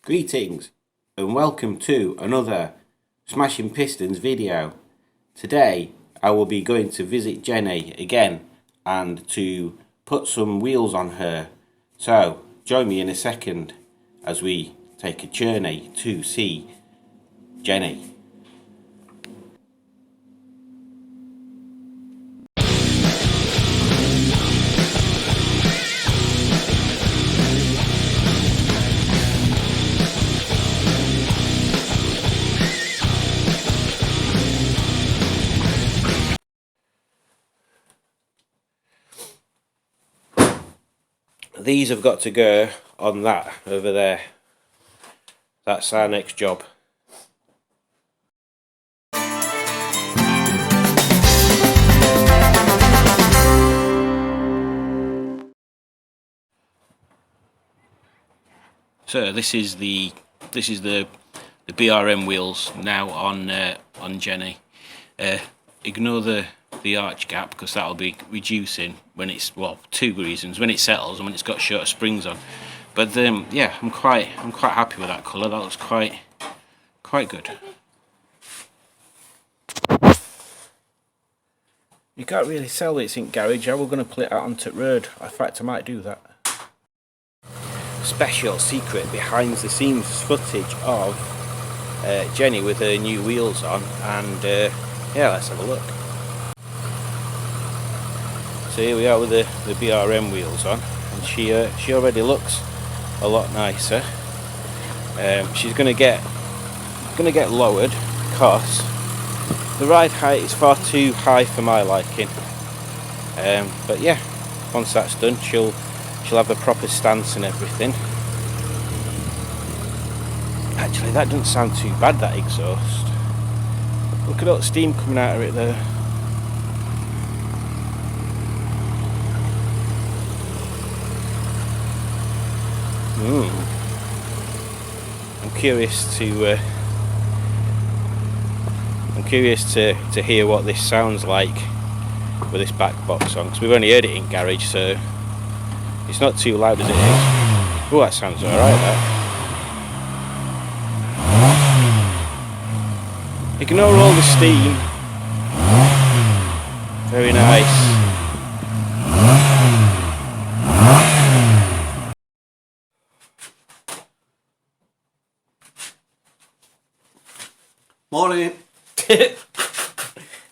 Greetings and welcome to another Smashing Pistons video. Today I will be going to visit Jenny again and to put some wheels on her. So join me in a second as we take a journey to see Jenny. These have got to go on that over there. That's our next job. So this is the BRM wheels now on Jenny. Ignore the arch gap because that'll be reducing when it's, well, two reasons: when it settles and when it's got shorter springs on. But yeah, I'm quite happy with that colour. That looks quite good. You can't really sell it's in garage. How we're going to put it out onto the road? In fact, I might do that. Special secret behind the scenes footage of Jenny with her new wheels on, and yeah, let's have a look. So here we are with the BRM wheels on, and she already looks a lot nicer. She's gonna get lowered because the ride height is far too high for my liking. But yeah, once that's done, she'll have a proper stance and everything. Actually, that doesn't sound too bad, that exhaust. Look at all the steam coming out of it there. I'm curious to hear what this sounds like with this back box on, because we've only heard it in garage, so it's not too loud as it is. Oh, that sounds alright, that. Ignore all the steam. Very nice. Morning.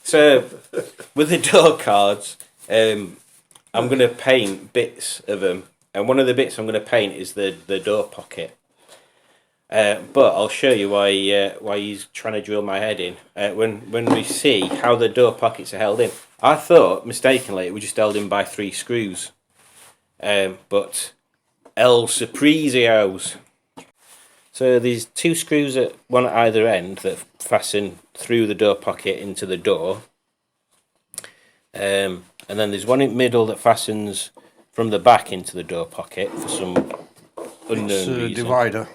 So, with the door cards, I'm going to paint bits of them, and one of the bits I'm going to paint is the door pocket. But I'll show you why he's trying to drill my head in when we see how the door pockets are held in. I thought mistakenly it was just held in by 3 screws, but El Surprisio. So there's 2 screws at one at either end that fasten through the door pocket into the door, and then there's one in the middle that fastens from the back into the door pocket for some unknown reason. Divider.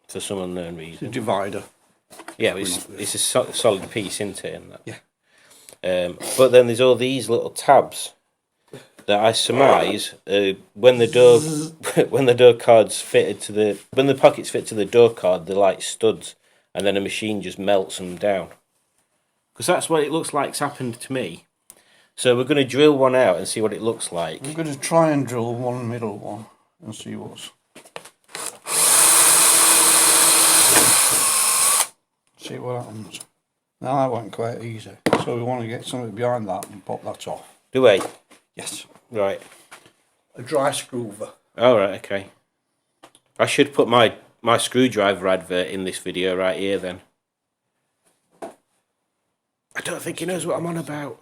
For some unknown reason. It's a divider. Yeah, it's a solid piece, isn't it? And that. Yeah. But then there's all these little tabs that I surmise when the pockets fit to the door card, they're like studs, and then a machine just melts them down. Because that's what it looks like's happened to me. So we're going to drill one out and see what it looks like. I'm going to try and drill one middle one and see what's. See what happens. Now that went quite easy. So we want to get something behind that and pop that off. Do we? Yes. Right. A dry screwer. Oh, right, okay. I should put my screwdriver advert in this video right here then. I don't think he knows what I'm on about.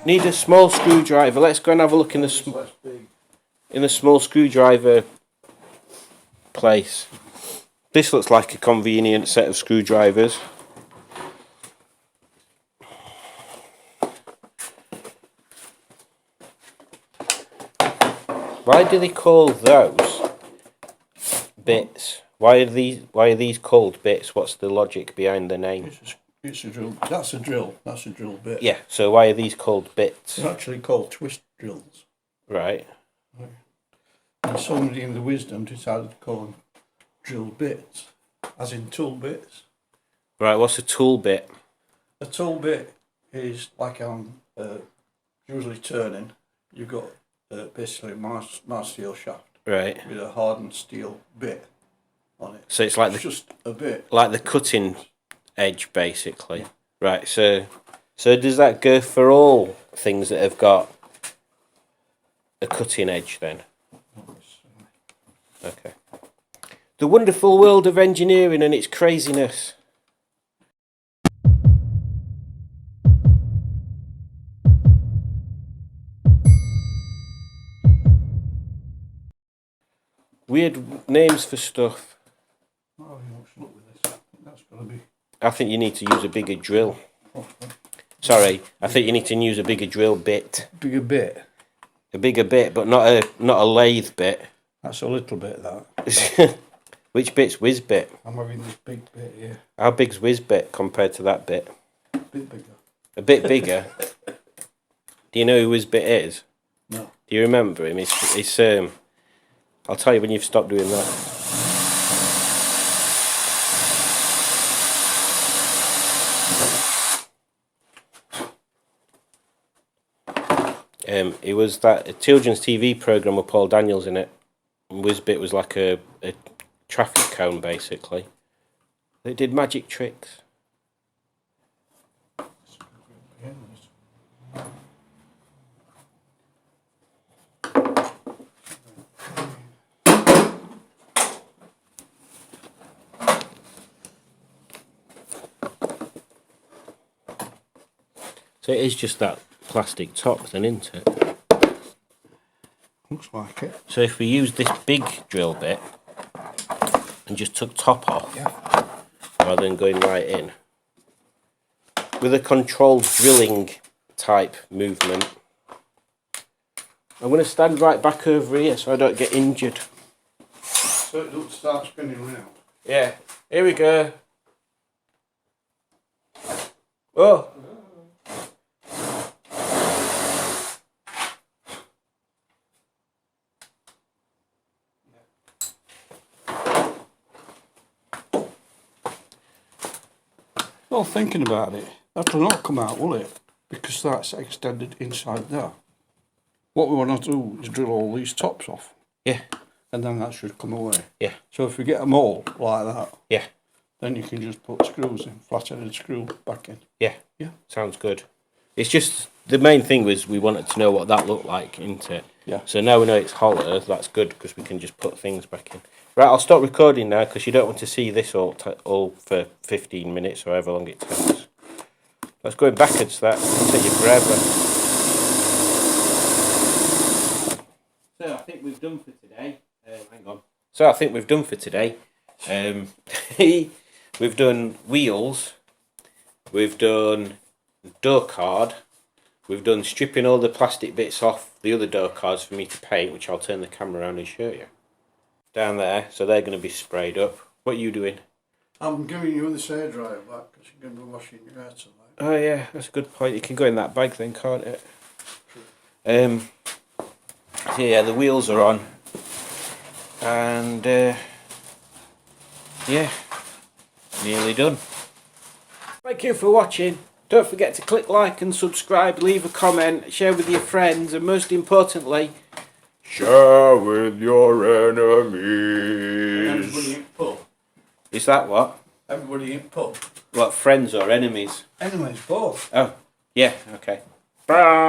Need a small screwdriver. Let's go and have a look in the small screwdriver place. This looks like a convenient set of screwdrivers. Why do they call those bits? Why are these called bits? What's the logic behind the name? It's a drill. That's a drill. That's a drill bit. Yeah, so why are these called bits? They're actually called twist drills. Right. And somebody in the wisdom decided to call them drill bits, as in tool bits. Right, what's a tool bit? A tool bit is like usually turning. You've got basically a mast steel shaft. Right. With a hardened steel bit on it. So it's like just a bit. Like the cutting edge, basically. Yeah. Right. So does that go for all things that have got a cutting edge then? Okay. The wonderful world of engineering and its craziness. Weird names for stuff. Oh, you must look with this. That's got to be. I think you need to use a bigger drill. Sorry, I think you need to use a bigger drill bit. Bigger bit. A bigger bit, but not a lathe bit. That's a little bit, that. Which bit's whiz bit? I'm having this big bit here. How big's whiz bit compared to that bit? A bit bigger. A bit bigger? Do you know who whiz bit is? No. Do you remember him? It's I'll tell you when you've stopped doing that. It was a children's TV programme with Paul Daniels in it. And Whizbit was like a traffic cone, basically. They did magic tricks. So it is just that plastic top then, isn't it? Looks like it. So if we use this big drill bit and just took top off, yeah, rather than going right in, with a controlled drilling type movement, I'm going to stand right back over here so I don't get injured. So it doesn't start spinning around. Yeah, here we go. Oh! Well, thinking about it, that'll not come out, will it? Because that's extended inside there. What we want to do is drill all these tops off. Yeah. And then that should come away. Yeah. So if we get them all like that, yeah, then you can just put screws in, flat-headed screw back in. Yeah. Yeah. Sounds good. It's just, the main thing was we wanted to know what that looked like, isn't it? Yeah. So now we know it's hollow, that's good because we can just put things back in. Right, I'll stop recording now because you don't want to see this all for 15 minutes or however long it takes. Let's go backwards, that'll take you forever. So I think we've done for today. Hang on. So I think we've done for today. We've done wheels. We've done door card. We've done stripping all the plastic bits off the other door cards for me to paint, which I'll turn the camera around and show you. Down there, so they're going to be sprayed up. What are you doing? I'm giving you this hair dryer back because you're going to be washing your hair tonight. Oh yeah, that's a good point. You can go in that bag then, can't it? So yeah, the wheels are on. And yeah, nearly done. Thank you for watching. Don't forget to click like and subscribe, leave a comment, share with your friends, and most importantly, share with your enemies. Everybody in pub. Is that what? Everybody in pub. What, friends or enemies? Enemies, both. Oh, yeah, okay. Bye.